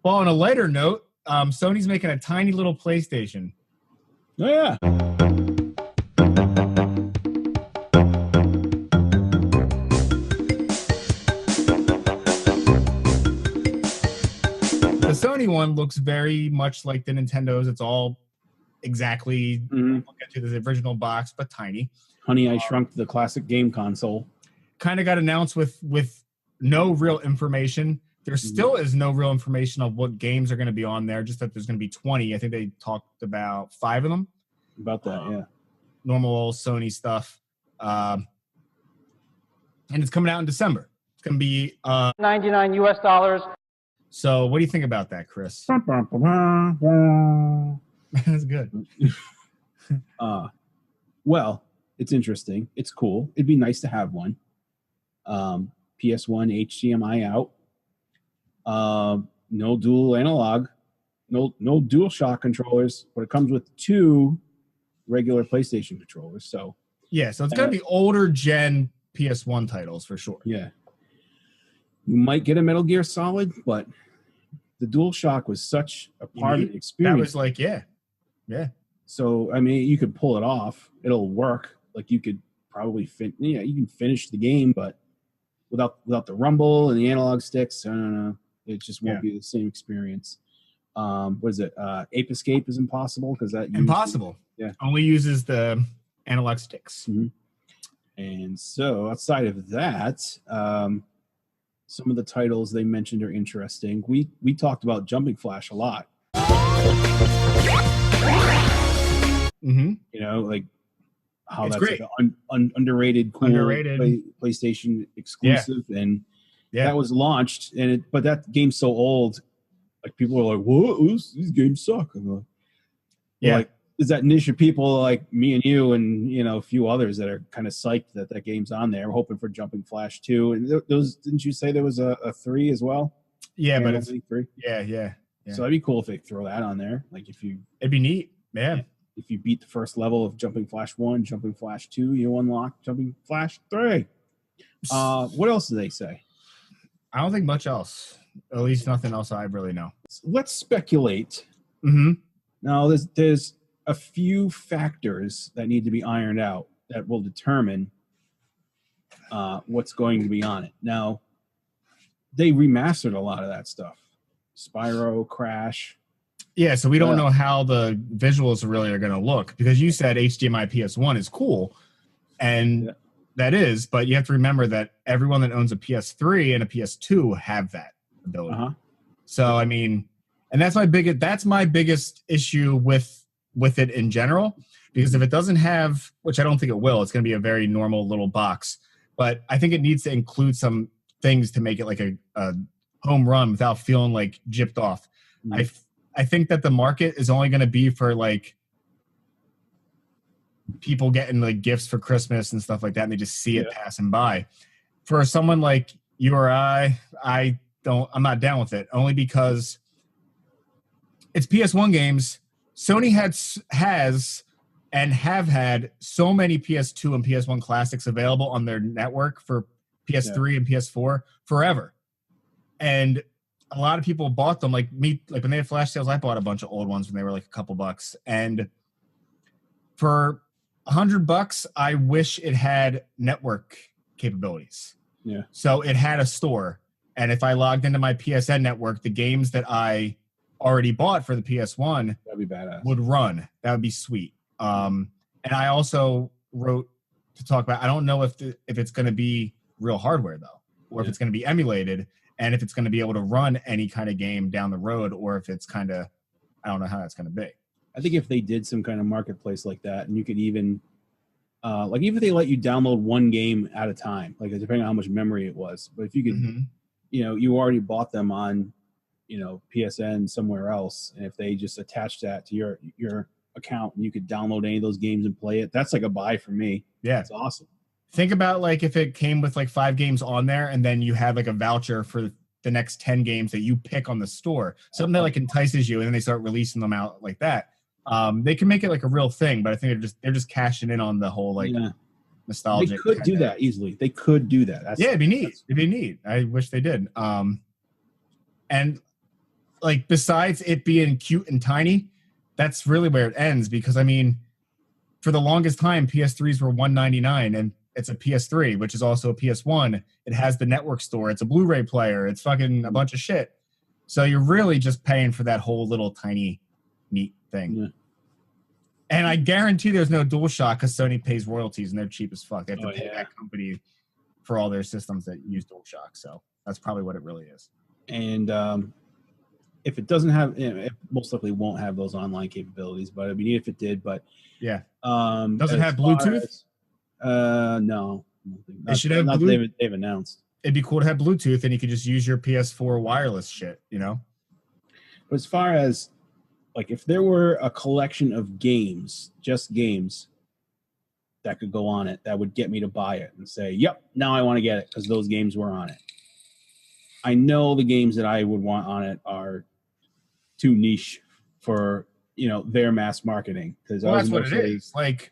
Well, on a lighter note, Sony's making a tiny little PlayStation. Oh, yeah. The Sony one looks very much like the Nintendo's. It's all exactly look into the original box, but tiny. Honey, I Shrunk the classic game console. Kind of got announced with no real information. There still is no real information of what games are going to be on there, just that there's going to be 20. I think they talked about 5 of them. About that, yeah. Normal old Sony stuff. And it's coming out in December. It's going to be $99 US. So what do you think about that, Chris? That's good. Well, it's interesting. It's cool. It'd be nice to have one. PS1 HDMI out. No dual analog. No dual shock controllers, but it comes with 2 regular PlayStation controllers. So yeah, so it's gonna be older gen PS1 titles for sure. Yeah. You might get a Metal Gear Solid, but the dual shock was such a part of the experience. That was like, yeah. So I mean, you could pull it off. It'll work. Like you could probably you can finish the game, but without the rumble and the analog sticks, I don't know. It just won't be the same experience. What is it? Ape Escape is impossible because that impossible. Only uses the analog sticks. Mm-hmm. And so outside of that, some of the titles they mentioned are interesting. We talked about Jumping Flash a lot. You know, like how it's that's great. Like an underrated, cool PlayStation exclusive, and that was launched. But that game's so old, like people are like, "What? These games suck." I'm like, like, is that niche of people like me and you and a few others that are kind of psyched that game's on there. We're hoping for Jumping Flash 2. And those, didn't you say there was a 3 as well? Yeah, but it's 3. Yeah. So that'd be cool if they throw that on there. Like it'd be neat. Yeah. If you beat the first level of Jumping Flash 1, Jumping Flash 2, you unlock Jumping Flash 3. What else do they say? I don't think much else. At least nothing else I really know. Let's speculate. Now, there's a few factors that need to be ironed out that will determine what's going to be on it. Now, they remastered a lot of that stuff. Spyro, Crash. Yeah, so we don't know how the visuals really are going to look, because you said HDMI PS1 is cool, and that is, but you have to remember that everyone that owns a PS3 and a PS2 have that ability. So, I mean, and that's my biggest issue with it in general, because if it doesn't have, which I don't think it will, it's going to be a very normal little box, but I think it needs to include some things to make it like a home run without feeling like gypped off. I think that the market is only going to be for like people getting like gifts for Christmas and stuff like that, and they just see it passing by. For someone like you or I'm not down with it, only because it's PS1 games. Sony has and have had so many PS2 and PS1 classics available on their network for PS3 and PS4 forever. And a lot of people bought them, like me, like when they had flash sales, I bought a bunch of old ones when they were like a couple bucks. And for $100, I wish it had network capabilities. Yeah. So it had a store. And if I logged into my PSN network, the games that I already bought for the PS1 that'd be badass. Would run. That would be sweet. And I also wrote to talk about, I don't know if it's going to be real hardware though, or if it's going to be emulated, and if it's going to be able to run any kind of game down the road, or if it's kind of, I don't know how that's going to be. I think if they did some kind of marketplace like that, and you could even, like even if they let you download one game at a time, like depending on how much memory it was, but if you could, you already bought them on, PSN somewhere else, and if they just attach that to your account and you could download any of those games and play it, that's like a buy for me. Yeah. It's awesome. Think about like if it came with like 5 games on there, and then you have like a voucher for the next 10 games that you pick on the store, something that like entices you, and then they start releasing them out like that. They can make it like a real thing, but I think they're just cashing in on the whole like nostalgia. They could do that easily. They could do that. It'd be neat. It'd be neat. I wish they did. And like besides it being cute and tiny, that's really where it ends. Because I mean, for the longest time, PS3s were $199, and it's a PS3, which is also a PS1. It has the network store. It's a Blu-ray player. It's fucking a bunch of shit. So you're really just paying for that whole little tiny neat thing. Yeah. And I guarantee there's no DualShock because Sony pays royalties and they're cheap as fuck. They have to pay that company for all their systems that use DualShock. So that's probably what it really is. And if it doesn't have, it most likely won't have those online capabilities, but it'd be neat if it did. But yeah, does it have Bluetooth? No, it should have Bluetooth. They've announced. It'd be cool to have Bluetooth, and you could just use your PS4 wireless shit, you know? But as far as, like, if there were a collection of games, just games, that could go on it, that would get me to buy it and say, yep, now I want to get it because those games were on it. I know the games that I would want on it are too niche for, you know, their mass marketing. Well, that's what it is. Like,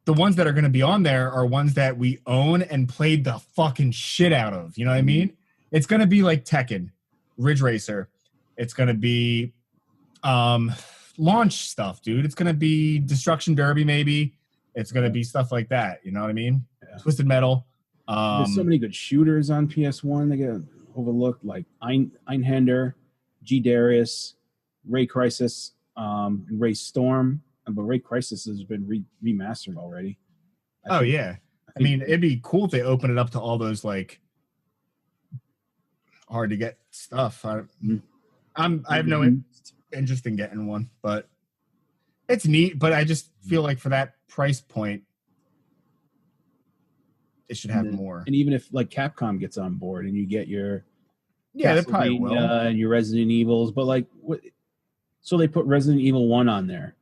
the ones that are going to be on there are ones that we own and played the fucking shit out of. You know what I mean? It's going to be like Tekken, Ridge Racer. It's going to be launch stuff, dude. It's going to be Destruction Derby, maybe. It's going to be stuff like that. You know what I mean? Yeah. Twisted Metal. There's so many good shooters on PS1 that get overlooked, like Einhander, G. Darius, Ray Crisis, and Ray Storm. But Ray Crisis has been remastered already. I mean, it'd be cool if they open it up to all those like hard to get stuff. I have no interest in getting one, but it's neat. But I just feel like for that price point, it should have more. And even if like Capcom gets on board and you get your they probably will, and your Resident Evils, but like what? So they put Resident Evil 1 on there.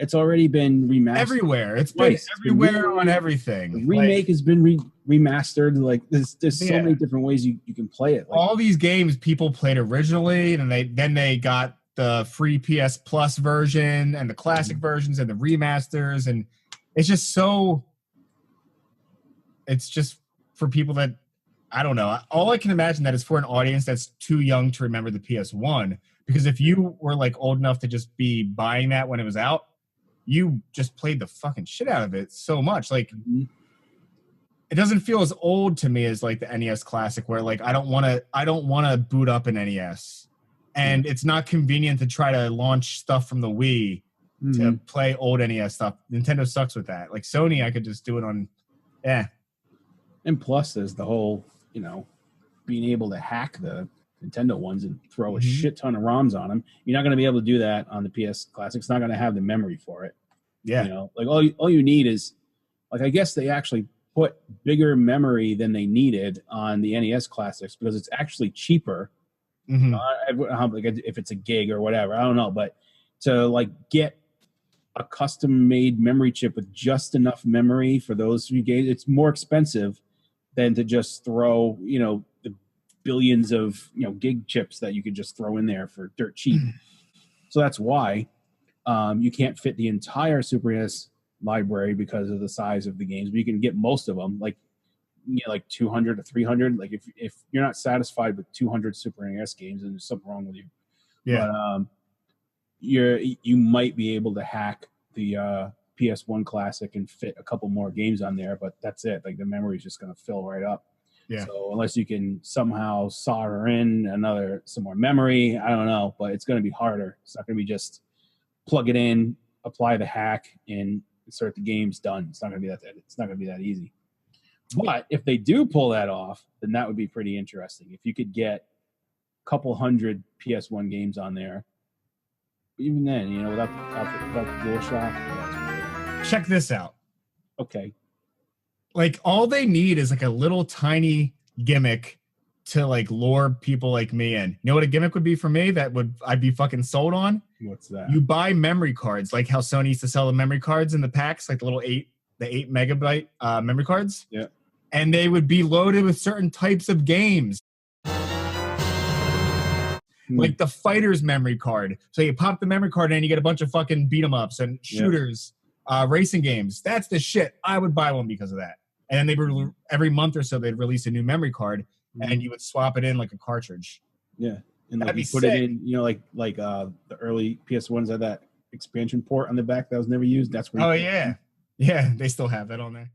It's already been remastered everywhere. It's been everywhere on everything. The remake has been remastered. Like there's so many different ways you can play it. Like, all these games people played originally, and then they got the free PS Plus version and the classic versions and the remasters, and it's just so. It's just for people that I don't know. All I can imagine that is for an audience that's too young to remember the PS1. Because if you were like old enough to just be buying that when it was out, you just played the fucking shit out of it so much. Like, it doesn't feel as old to me as like the NES Classic, where like I don't want to boot up an NES, and it's not convenient to try to launch stuff from the Wii to play old NES stuff. Nintendo sucks with that. Like Sony, I could just do it on, And plus, there's the whole, you know, being able to hack the Nintendo ones and throw a shit ton of ROMs on them. You're not going to be able to do that on the PS Classic. It's not going to have the memory for it. Yeah. You know, like all you need is, like, I guess they actually put bigger memory than they needed on the NES Classics because it's actually cheaper. Like if it's a gig or whatever, I don't know. But to like get a custom made memory chip with just enough memory for those few games, it's more expensive than to just throw, you know, the billions of, you know, gig chips that you could just throw in there for dirt cheap. So that's why you can't fit the entire Super NES library because of the size of the games, but you can get most of them, like, you know, like 200 to 300. Like if you're not satisfied with 200 Super NES games, then there's something wrong with you. Yeah. But you might be able to hack the PS1 Classic and fit a couple more games on there, but that's it. Like the memory is just going to fill right up. Yeah. So unless you can somehow solder in some more memory, I don't know, but it's going to be harder. It's not going to be just plug it in, apply the hack, and insert the games, done. It's not going to be that. It's not going to be that easy. But if they do pull that off, then that would be pretty interesting. If you could get a couple hundred PS1 games on there, even then, you know, without the DualShock. Check this out. Okay. Like, all they need is like a little tiny gimmick to like lure people like me in. You know what a gimmick would be for me that I'd be fucking sold on? What's that? You buy memory cards, like how Sony used to sell the memory cards in the packs, like the little 8 megabyte memory cards. Yeah. And they would be loaded with certain types of games. Like the fighter's memory card. So you pop the memory card in and you get a bunch of fucking beat 'em ups and shooters, racing games. That's the shit. I would buy one because of that. And then every month or so they'd release a new memory card and you would swap it in like a cartridge. Yeah. and like you put it in, you know, like the early PS1s had that expansion port on the back that was never used. That's where. Oh yeah, yeah, they still have that on there.